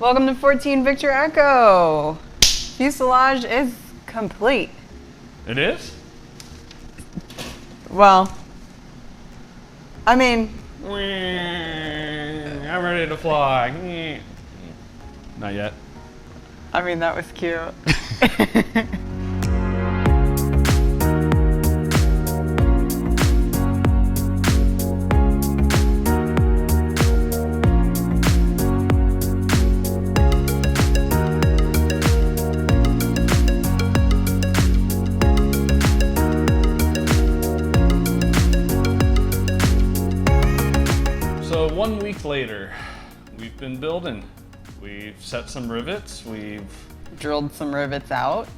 Welcome to 14 Victor Echo. Fuselage is complete. It is? Well, I mean, I'm ready to fly. Not yet. that was cute. So 1 week later, we've been building. We've set some rivets. We've Drilled some rivets out.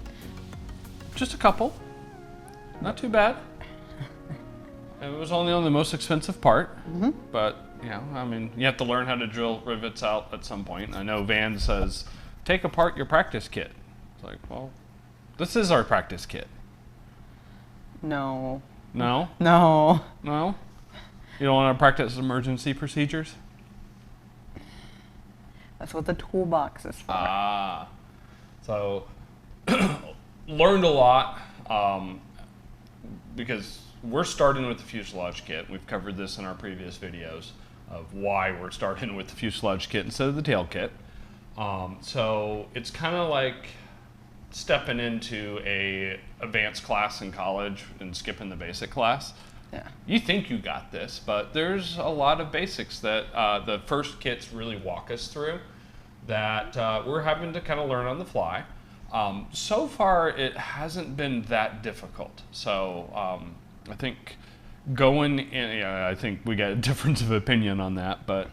just a couple. Not too bad. It was only on the most expensive part, but you have to learn how to drill rivets out at some point. I know Vans says, take apart your practice kit. It's like, well, this is our practice kit. No. No? No. No? You don't want to practice emergency procedures? That's what the toolbox is for. So learned a lot because we're starting with the fuselage kit. We've covered this in our previous videos of why we're starting with the fuselage kit instead of the tail kit. So it's kind of like stepping into a advanced class in college and skipping the basic class. Yeah. You think you got this, but there's a lot of basics that the first kits really walk us through that we're having to kind of learn on the fly. So far, it hasn't been that difficult. So I think going in, I think we got a difference of opinion on that, but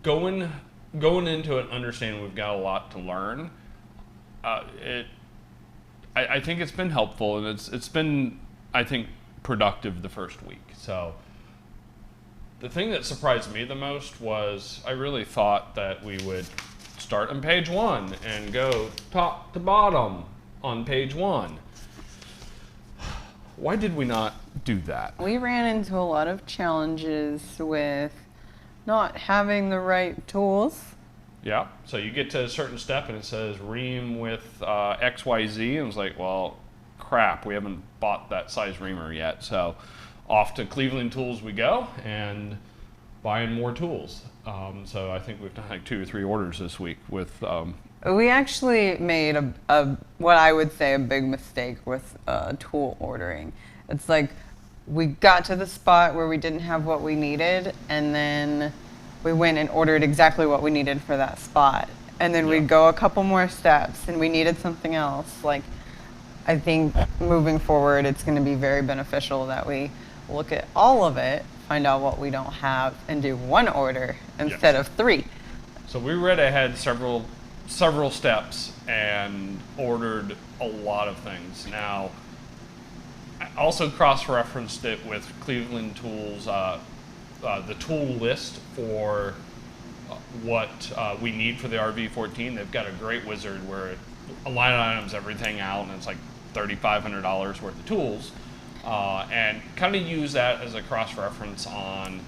going into it, understanding we've got a lot to learn. I think it's been helpful, and it's been, I think, productive the first week. So the thing that surprised me the most was I really thought that we would start on page 1 and go top to bottom on page 1. Why did we not do that? We ran into a lot of challenges with not having the right tools. Yeah, so you get to a certain step and it says ream with XYZ, and it's like, well, crap, we haven't bought that size reamer yet. So off to Cleveland Tools we go and buying more tools. So I think we've done like 2 or 3 orders this week with We actually made a what I would say a big mistake with tool ordering. It's like we got to the spot where we didn't have what we needed, and then we went and ordered exactly what we needed for that spot. And then we'd go a couple more steps and we needed something else. Like, I think moving forward, it's going to be very beneficial that we look at all of it, find out what we don't have, and do 1 order instead of 3. So we read ahead several steps and ordered a lot of things. Now, I also cross-referenced it with Cleveland Tools, the tool list for what we need for the RV-14. They've got a great wizard where it line items everything out, and it's like $3,500 worth of tools, and kind of use that as a cross-reference on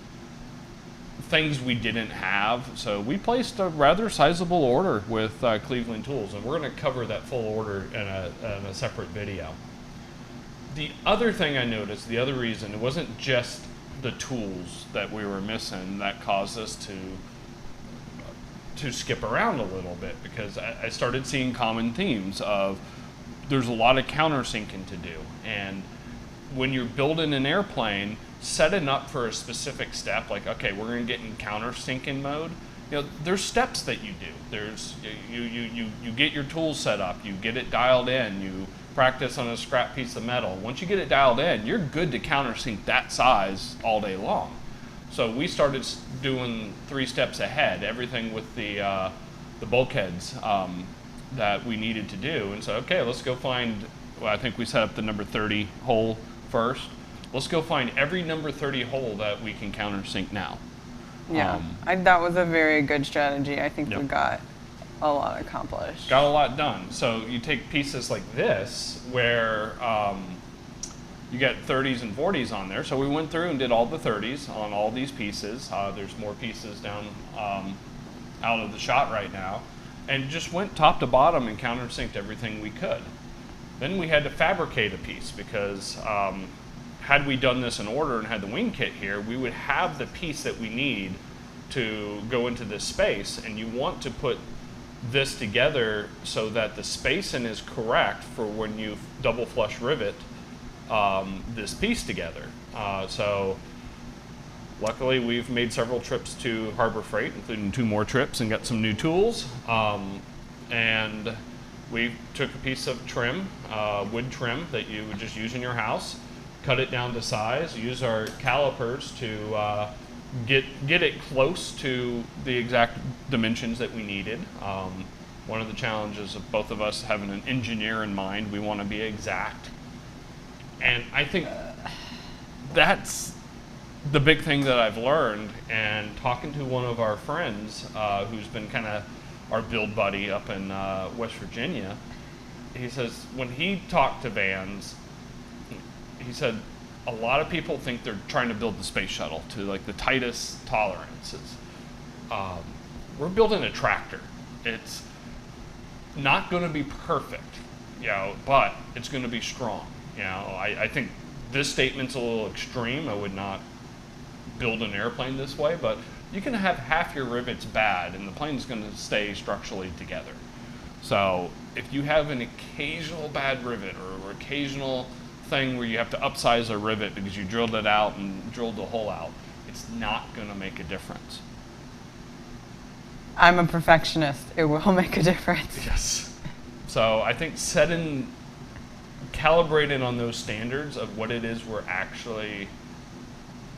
things we didn't have. So we placed a rather sizable order with Cleveland Tools, and we're going to cover that full order in a separate video. The other thing I noticed, the other reason, it wasn't just the tools that we were missing that caused us to skip around a little bit, because I started seeing common themes of there's a lot of countersinking to do, and when you're building an airplane, setting up for a specific step, like, okay, we're going to get in countersinking mode. There's steps that you do. There's you get your tools set up, you get it dialed in, you practice on a scrap piece of metal. Once you get it dialed in, you're good to countersink that size all day long. So we started doing 3 steps ahead, everything with the bulkheads that we needed to do. And so, okay, let's go find, well, I think we set up the number 30 hole first. Let's go find every number 30 hole that we can countersink now. Yeah, that was a very good strategy. I think we got a lot accomplished. Got a lot done. So you take pieces like this where you got 30s and 40s on there. So we went through and did all the 30s on all these pieces. There's more pieces down out of the shot right now. and just went top to bottom and countersinked everything we could. Then we had to fabricate a piece because had we done this in order and had the wing kit here, we would have the piece that we need to go into this space, and you want to put this together so that the spacing is correct for when you double flush rivet this piece together. So luckily we've made several trips to Harbor Freight, including 2 more trips, and got some new tools. And we took a piece of trim, wood trim that you would just use in your house, cut it down to size, use our calipers to get it close to the exact dimensions that we needed. One of the challenges of both of us having an engineer in mind, we want to be exact. And I think that's the big thing that I've learned, and talking to one of our friends who's been kind of our build buddy up in West Virginia, he says when he talked to Vans, he said a lot of people think they're trying to build the space shuttle to like the tightest tolerances. We're building a tractor. It's not going to be perfect, you know, but it's going to be strong. You know, I think this statement's a little extreme. I would not build an airplane this way, but you can have half your rivets bad and the plane's going to stay structurally together. So if you have an occasional bad rivet or occasional thing where you have to upsize a rivet because you drilled it out and drilled the hole out, it's not going to make a difference. I'm a perfectionist. It will make a difference. Yes. So I think calibrating on those standards of what it is we're actually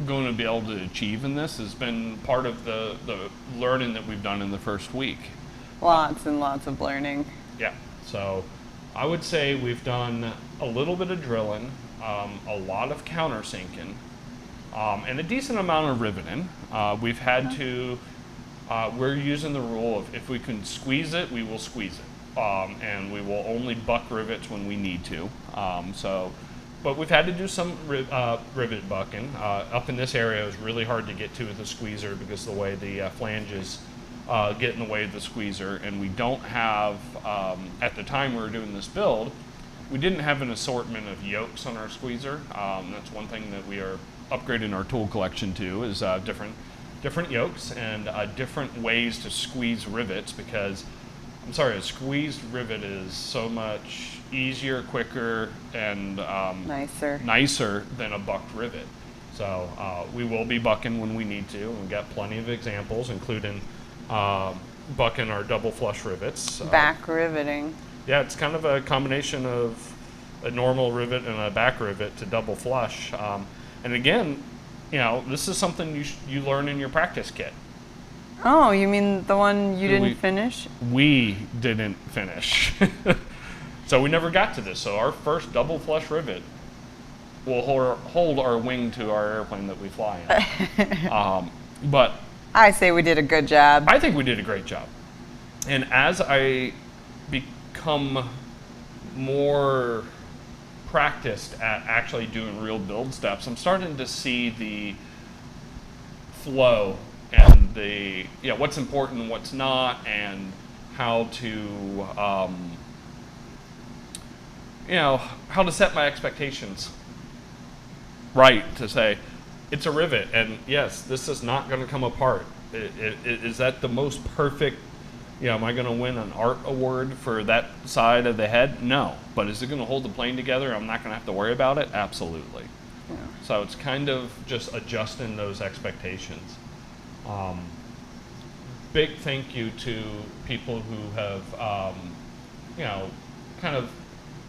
going to be able to achieve in this has been part of the learning that we've done in the first week. Lots and lots of learning. Yeah. So I would say we've done a little bit of drilling, a lot of countersinking, and a decent amount of riveting. We've had to, we're using the rule of if we can squeeze it, we will squeeze it. And we will only buck rivets when we need to. But we've had to do some rivet bucking. Up in this area, it was really hard to get to with the squeezer because of the way the flanges get in the way of the squeezer. And we don't have, at the time we were doing this build, we didn't have an assortment of yokes on our squeezer. That's one thing that we are upgrading our tool collection to is different yokes and different ways to squeeze rivets, because I'm sorry, a squeezed rivet is so much easier, quicker, and nicer than a bucked rivet. So we will be bucking when we need to, and we've got plenty of examples, including bucking our double flush rivets. Back riveting. Yeah, it's kind of a combination of a normal rivet and a back rivet to double flush. And again, you know, this is something you learn in your practice kit. Oh, you mean the one you didn't finish? We didn't finish. So we never got to this. So our first double flush rivet will hold our wing to our airplane that we fly in. But I say we did a good job. I think we did a great job. And as I become more practiced at actually doing real build steps, I'm starting to see the flow and the what's important and what's not, and how to how to set my expectations right, to say it's a rivet, and yes, this is not going to come apart. Is that the most perfect? Am I going to win an art award for that side of the head? No. But is it going to hold the plane together? I'm not going to have to worry about it? Absolutely. Yeah. So it's kind of just adjusting those expectations. Big thank you to people who have, kind of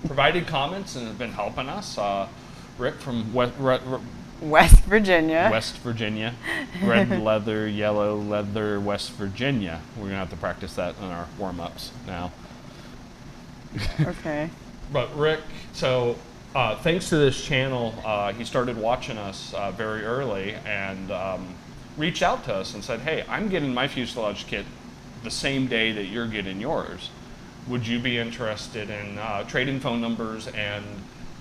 provided comments and have been helping us. Rick from West Virginia. West Virginia. Red leather, yellow leather, West Virginia. We're going to have to practice that in our warm-ups now. Okay. But Rick, so thanks to this channel, he started watching us very early and reached out to us and said, hey, I'm getting my fuselage kit the same day that you're getting yours. Would you be interested in trading phone numbers and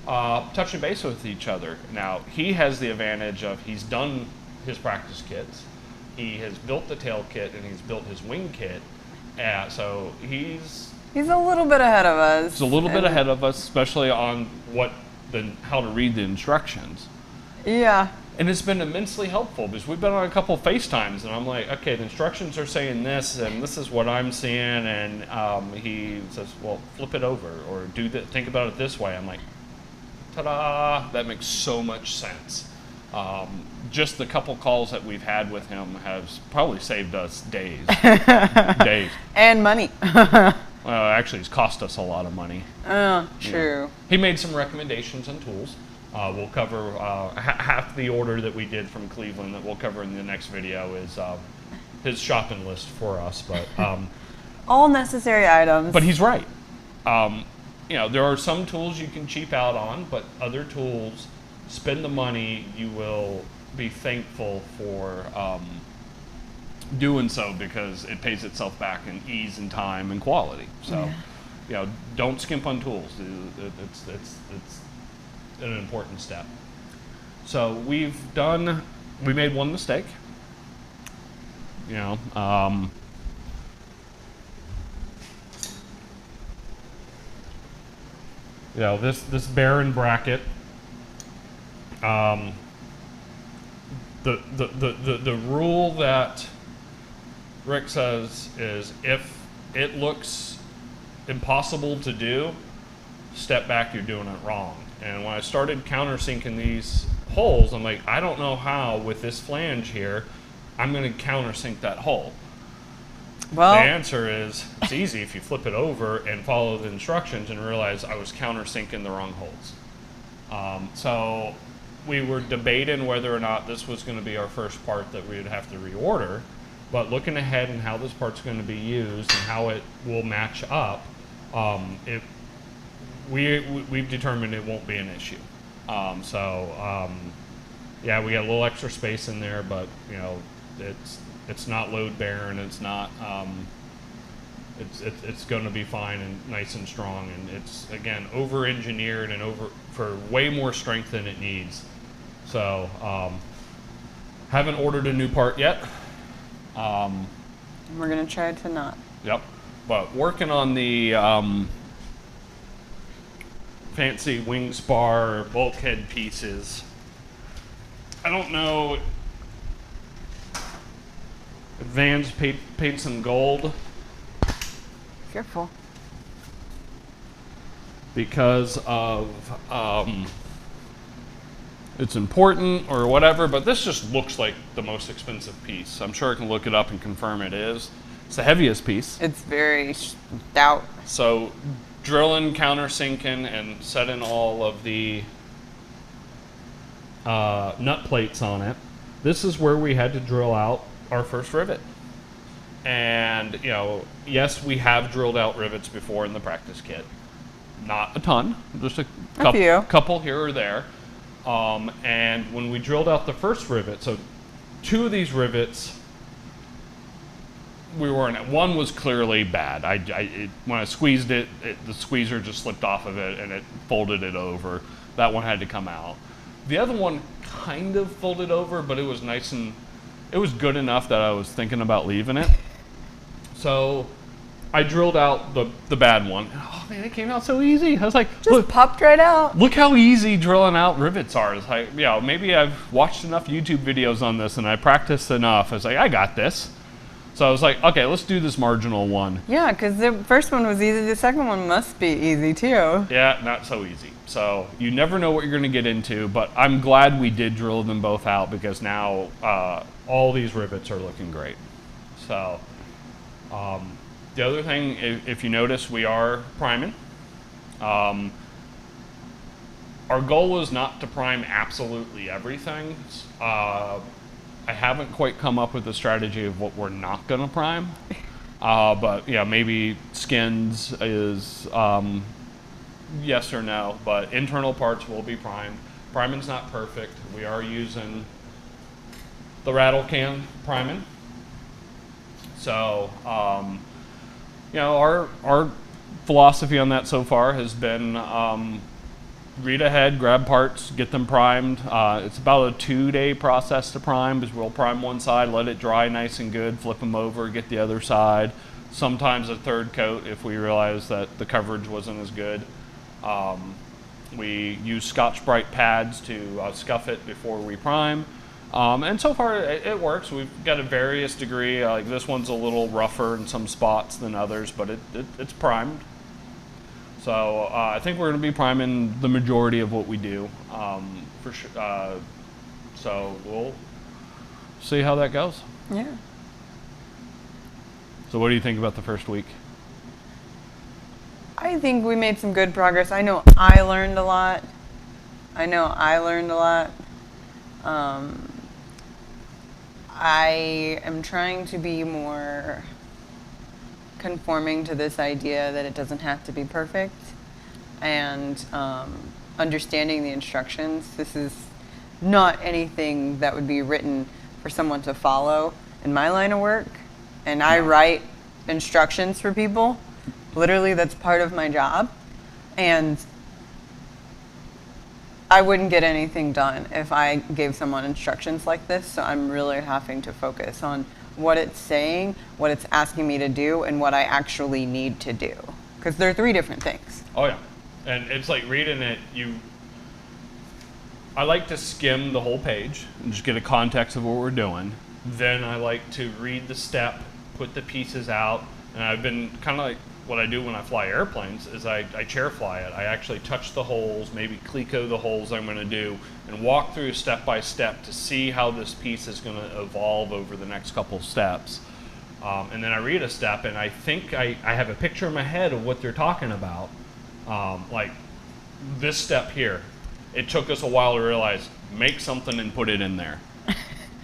touching base with each other? Now, he has the advantage of he's done his practice kits, he has built the tail kit, and he's built his wing kit, Yeah, so he's a little bit ahead of us. He's a little bit ahead of us, especially on how to read the instructions. Yeah. And it's been immensely helpful because we've been on a couple FaceTimes, and I'm like, okay, the instructions are saying this, and this is what I'm seeing, and he says, well, flip it over, or think about it this way. I'm like, ta-da! That makes so much sense. Just the couple calls that we've had with him has probably saved us days. Days. And money. Actually, it's cost us a lot of money. Oh, true. Yeah. He made some recommendations on tools. We'll cover half the order that we did from Cleveland that we'll cover in the next video is his shopping list for us. But all necessary items. But he's right. There are some tools you can cheap out on, but other tools, spend the money, you will be thankful for doing so because it pays itself back in ease and time and quality. So, don't skimp on tools. It's an important step. So we made one mistake. This bearing bracket. The rule that Rick says is if it looks impossible to do, step back, you're doing it wrong. And when I started countersinking these holes, I'm like, I don't know how with this flange here, I'm going to countersink that hole. Well, the answer is it's easy if you flip it over and follow the instructions and realize I was countersinking the wrong holes. So we were debating whether or not this was going to be our first part that we would have to reorder, but looking ahead and how this part's going to be used and how it will match up, we've determined it won't be an issue. We got a little extra space in there, but it's not load bearing. It's not. It's going to be fine and nice and strong, and it's again over engineered and for way more strength than it needs. So haven't ordered a new part yet. We're gonna try to not. Yep, but working on the fancy wing spar bulkhead pieces. I don't know if Vans paint some gold. Careful. Because of it's important or whatever, but this just looks like the most expensive piece. I'm sure I can look it up and confirm it is. It's the heaviest piece. It's very stout. So drilling, countersinking, and setting all of the nut plates on it. This is where we had to drill out our first rivet. And, yes, we have drilled out rivets before in the practice kit. Not a ton, just a couple here or there. And when we drilled out the first rivet, so two of these rivets, one was clearly bad. When I squeezed it, the squeezer just slipped off of it and it folded it over. That one had to come out. The other one kind of folded over, but it was it was good enough that I was thinking about leaving it. So I drilled out the bad one. Oh man, it came out so easy. I was like, just popped right out. Look how easy drilling out rivets are. It's like, maybe I've watched enough YouTube videos on this and I practiced enough. I was like, I got this. So I was like, okay, let's do this marginal one. Yeah, because the first one was easy. The second one must be easy too. Yeah, not so easy. So you never know what you're going to get into, but I'm glad we did drill them both out because now all these rivets are looking great. So the other thing, if you notice, we are priming. Our goal is not to prime absolutely everything. I haven't quite come up with a strategy of what we're not going to prime. But maybe skins is yes or no, but internal parts will be primed. Priming's not perfect. We are using the rattle can priming. So, our philosophy on that so far has been read ahead, grab parts, get them primed. It's about a 2-day process to prime because we'll prime one side, let it dry nice and good, flip them over, get the other side, sometimes a third coat if we realize that the coverage wasn't as good. We use Scotch-Brite pads to scuff it before we prime. And so far it works. We've got a various degree. Like this one's a little rougher in some spots than others, but it's primed. So I think we're going to be priming the majority of what we do, for sure. So we'll see how that goes. Yeah. So what do you think about the first week? I think we made some good progress. I know I learned a lot. I am trying to be more conforming to this idea that it doesn't have to be perfect, and understanding the instructions. This is not anything that would be written for someone to follow in my line of work, and I write instructions for people. Literally, that's part of my job, and I wouldn't get anything done if I gave someone instructions like this, so I'm really having to focus on what it's saying, what it's asking me to do, and what I actually need to do. Because they're 3 different things. Oh yeah, and it's like reading it, I like to skim the whole page and just get a context of what we're doing. Then I like to read the step, put the pieces out, and I've been kind of like, what I do when I fly airplanes is I chair fly it. I actually touch the holes, maybe Clico the holes I'm going to do, and walk through step by step to see how this piece is going to evolve over the next couple steps. And then I read a step, and I think I have a picture in my head of what they're talking about. Like this step here, it took us a while to realize, make something and put it in there.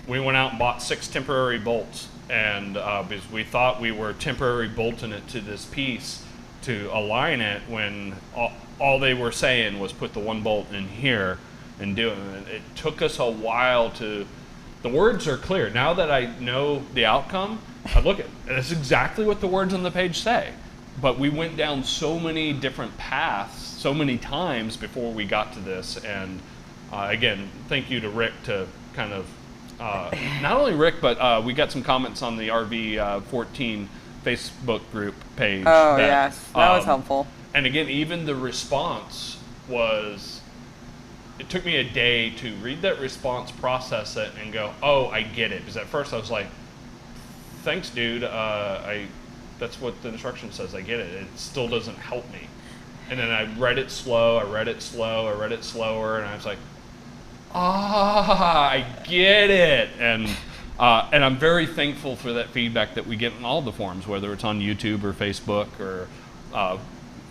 We went out and bought 6 temporary bolts. And because we thought we were temporary bolting it to this piece to align it, when all they were saying was put the 1 bolt in here and do it. And it took us a while to, the words are clear. Now that I know the outcome, I look at, that's exactly what the words on the page say. But we went down so many different paths, so many times before we got to this. And again, thank you to Rick to kind of, not only Rick, but we got some comments on the RV-14 Facebook group page. Oh, yes. That was helpful. And again, even the response was, it took me a day to read that response, process it, and go, oh, I get it. Because at first I was like, thanks, dude. That's what the instruction says. I get it. It still doesn't help me. And then I read it slow, I read it slower, and I was like, I get it. And I'm very thankful for that feedback that we get in all the forums, whether it's on YouTube or Facebook or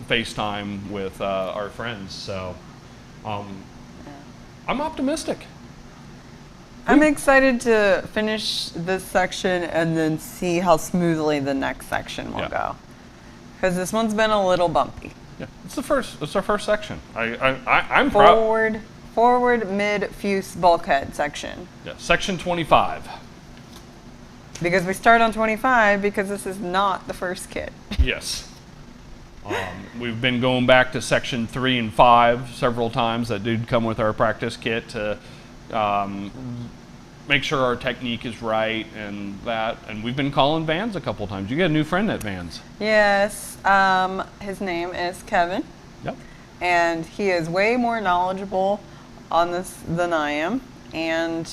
FaceTime with our friends. So I'm optimistic. I'm excited to finish this section and then see how smoothly the next section will go. Because this one's been a little bumpy. Yeah, it's our first section. I'm proud. Forward mid-fuse bulkhead section. Yeah, section 25. Because we start on 25 because this is not the first kit. Yes. We've been going back to section 3 and 5 several times. That did come with our practice kit to make sure our technique is right and that. And we've been calling Vans a couple times. You got a new friend at Vans. Yes. His name is Kevin. Yep. And he is way more knowledgeable on this than I am. And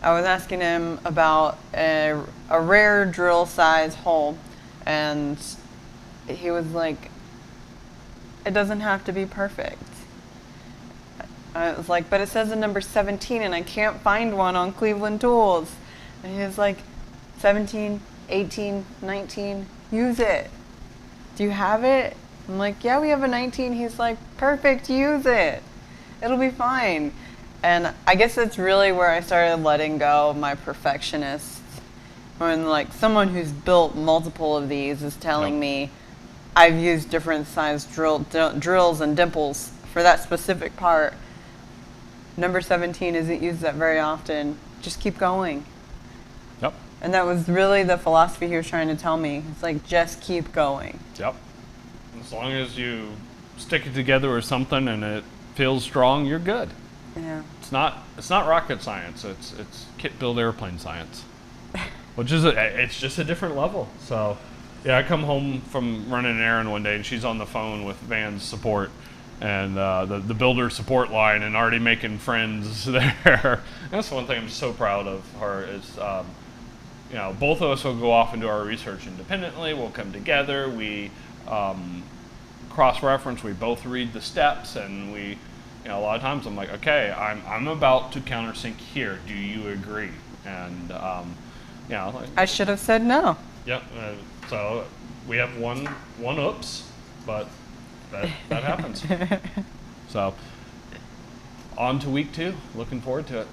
I was asking him about a rare drill size hole. And he was like, it doesn't have to be perfect. I was like, but it says a number 17 and I can't find one on Cleveland Tools. And he was like, 17, 18, 19, use it. Do you have it? I'm like, yeah, we have a 19. He's like, perfect, use it. It'll be fine. And I guess that's really where I started letting go of my perfectionist. When like someone who's built multiple of these is telling me I've used different size drills and dimples for that specific part. Number 17 isn't used that very often. Just keep going. Yep. And that was really the philosophy he was trying to tell me. It's like, just keep going. Yep. As long as you stick it together or something and it feels strong, you're good. Yeah. It's not rocket science. It's kit build airplane science, which is it's just a different level. So Yeah, I come home from running an errand one day, and she's on the phone with Vans support and the builder support line, and already making friends there. That's one thing I'm so proud of her is, you know, both of us will go off and do our research independently. We'll come together. We cross-reference. We both read the steps, and we, you know, a lot of times I'm like, okay, I'm about to countersink here. Do you agree? And you know, like, I should have said no. yep. So we have one oops, but that happens. So on to week 2. Looking forward to it.